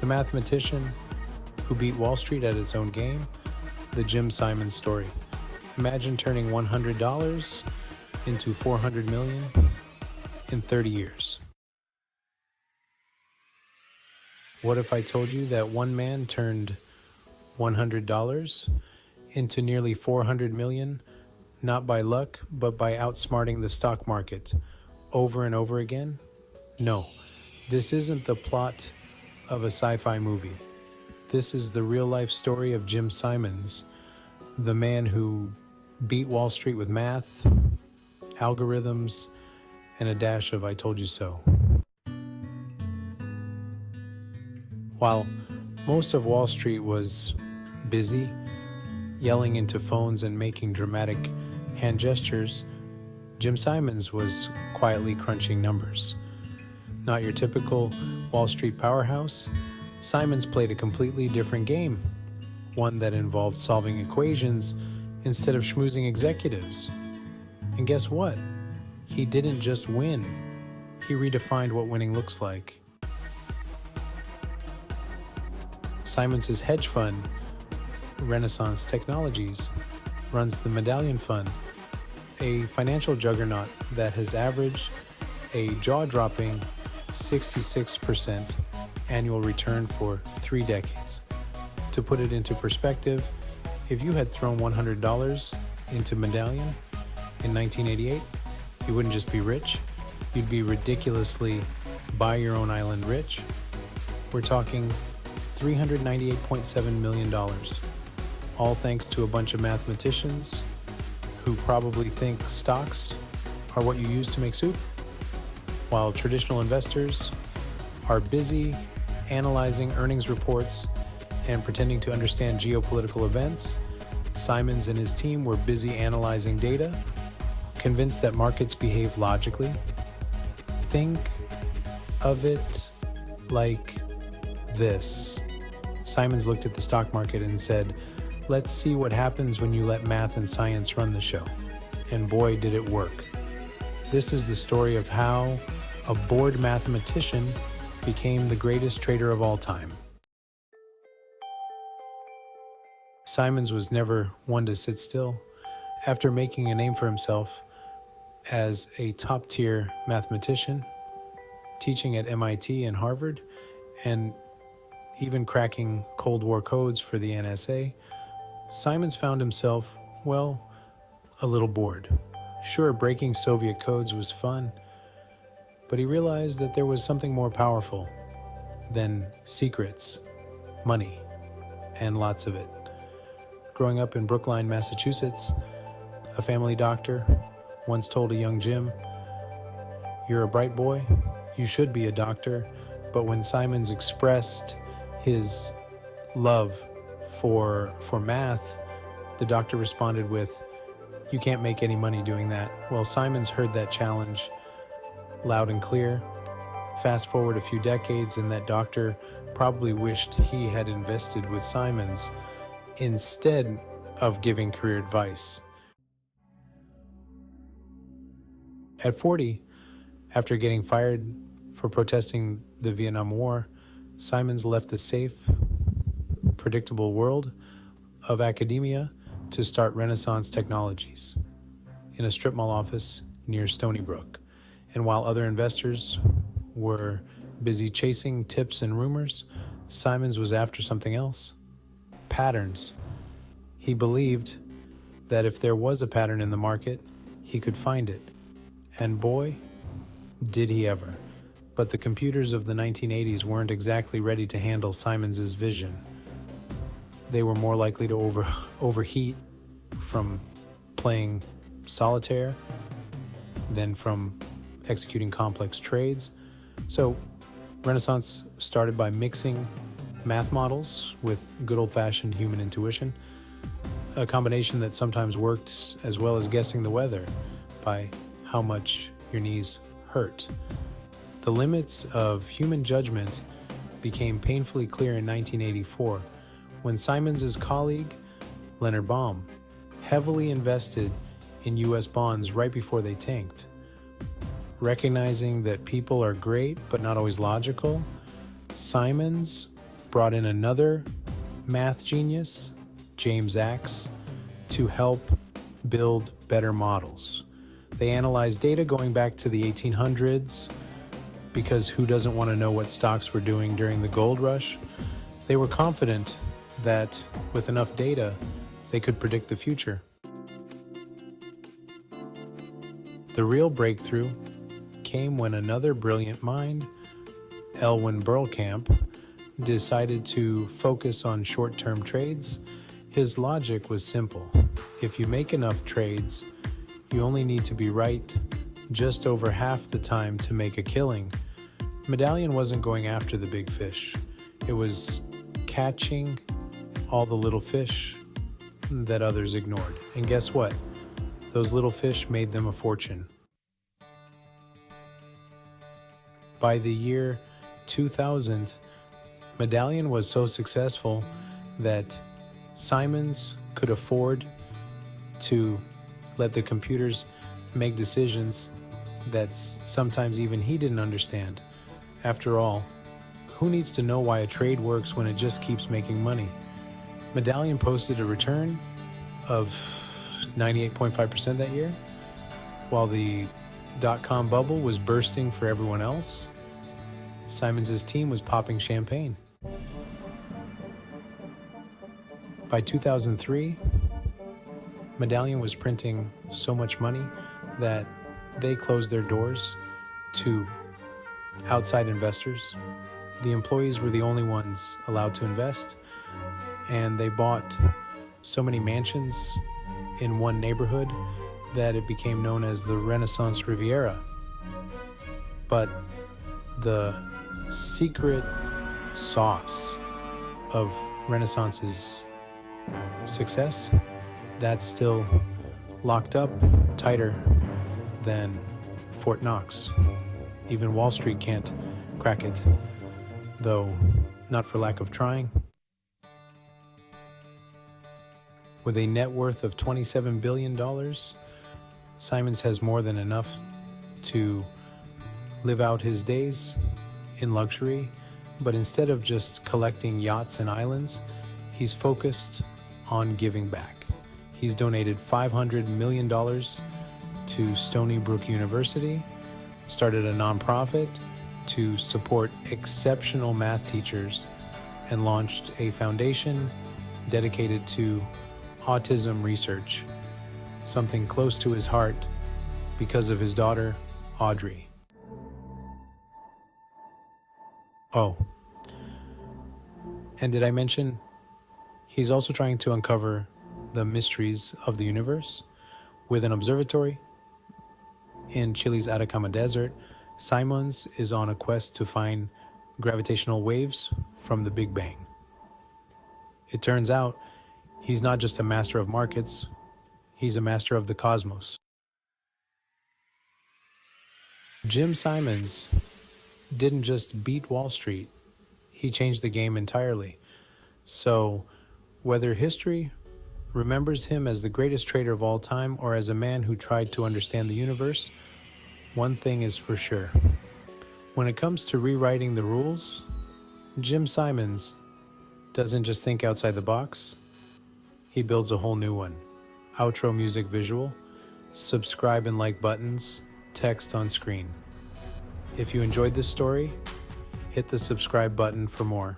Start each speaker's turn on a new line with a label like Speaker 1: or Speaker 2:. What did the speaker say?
Speaker 1: The mathematician who beat Wall Street at its own game, the Jim Simons story. Imagine turning $100 into $400 million in 30 years. What if I told you that one man turned $100 into nearly $400 million, not by luck, but by outsmarting the stock market over and over again? No, this isn't the plot of a sci-fi movie. This is the real-life story of Jim Simons, the man who beat Wall Street with math, algorithms, and a dash of I told you so. While most of Wall Street was busy, yelling into phones and making dramatic hand gestures, Jim Simons was quietly crunching numbers. Not your typical Wall Street powerhouse, Simons played a completely different game, one that involved solving equations instead of schmoozing executives. And guess what? He didn't just win, he redefined what winning looks like. Simons' hedge fund, Renaissance Technologies, runs the Medallion Fund, a financial juggernaut that has averaged a jaw-dropping 66% annual return for 3 decades. To put it into perspective, if you had thrown $100 into Medallion in 1988, you wouldn't just be rich, you'd be ridiculously buy your own island rich. We're talking $398.7 million, all thanks to a bunch of mathematicians who probably think stocks are what you use to make soup, while traditional investors are busy analyzing earnings reports and pretending to understand geopolitical events. Simons and his team were busy analyzing data, convinced that markets behave logically. Think of it like this. Simons looked at the stock market and said, "Let's see what happens when you let math and science run the show." And boy, did it work. This is the story of how a bored mathematician became the greatest trader of all time. Simons was never one to sit still. After making a name for himself as a top-tier mathematician, teaching at MIT and Harvard, and even cracking Cold War codes for the NSA, Simons found himself, well, a little bored. Sure, breaking Soviet codes was fun, but he realized that there was something more powerful than secrets, money, and lots of it. Growing up in Brookline, Massachusetts, a family doctor once told a young Jim, "You're a bright boy, you should be a doctor." But when Simons expressed his love for math, the doctor responded with, "You can't make any money doing that." Well, Simons heard that challenge loud and clear. Fast forward a few decades, and that doctor probably wished he had invested with Simons instead of giving career advice. At 40, after getting fired for protesting the Vietnam War, Simons left the safe, predictable world of academia to start Renaissance Technologies in a strip mall office near Stony Brook. And while other investors were busy chasing tips and rumors, Simons was after something else: patterns. He believed that if there was a pattern in the market, he could find it. And boy, did he ever. But the computers of the 1980s weren't exactly ready to handle Simons's vision. They were more likely to overheat from playing solitaire than from executing complex trades. So Renaissance started by mixing math models with good old-fashioned human intuition, a combination that sometimes worked as well as guessing the weather by how much your knees hurt. The limits of human judgment became painfully clear in 1984 when Simons's colleague, Leonard Baum, heavily invested in US bonds right before they tanked. Recognizing that people are great but not always logical, Simons brought in another math genius, James Axe, to help build better models. They analyzed data going back to the 1800s, because who doesn't want to know what stocks were doing during the gold rush? They were confident that with enough data, they could predict the future. The real breakthrough came when another brilliant mind, Elwin Berlekamp, decided to focus on short-term trades. His logic was simple. If you make enough trades, you only need to be right just over half the time to make a killing. Medallion wasn't going after the big fish. It was catching all the little fish that others ignored. And guess what? Those little fish made them a fortune. By the year 2000, Medallion was so successful that Simons could afford to let the computers make decisions that sometimes even he didn't understand. After all, who needs to know why a trade works when it just keeps making money? Medallion posted a return of 98.5% that year, while the dot-com bubble was bursting for everyone else. Simons' team was popping champagne. By 2003, Medallion was printing so much money that they closed their doors to outside investors. The employees were the only ones allowed to invest, and they bought so many mansions in one neighborhood that it became known as the Renaissance Riviera. But the secret sauce of Renaissance's success, that's still locked up tighter than Fort Knox. Even Wall Street can't crack it, though not for lack of trying. With a net worth of $27 billion, Simons has more than enough to live out his days in luxury, but instead of just collecting yachts and islands, he's focused on giving back. He's donated $500 million to Stony Brook University, started a nonprofit to support exceptional math teachers, and launched a foundation dedicated to autism research, something close to his heart because of his daughter, Audrey. Oh, and did I mention he's also trying to uncover the mysteries of the universe? With an observatory in Chile's Atacama Desert, Simons is on a quest to find gravitational waves from the Big Bang. It turns out he's not just a master of markets, he's a master of the cosmos. Jim Simons didn't just beat Wall Street, he changed the game entirely. So, whether history remembers him as the greatest trader of all time or as a man who tried to understand the universe, one thing is for sure. When it comes to rewriting the rules, Jim Simons doesn't just think outside the box, he builds a whole new one. Outro music visual, subscribe and like buttons, text on screen. If you enjoyed this story, hit the subscribe button for more.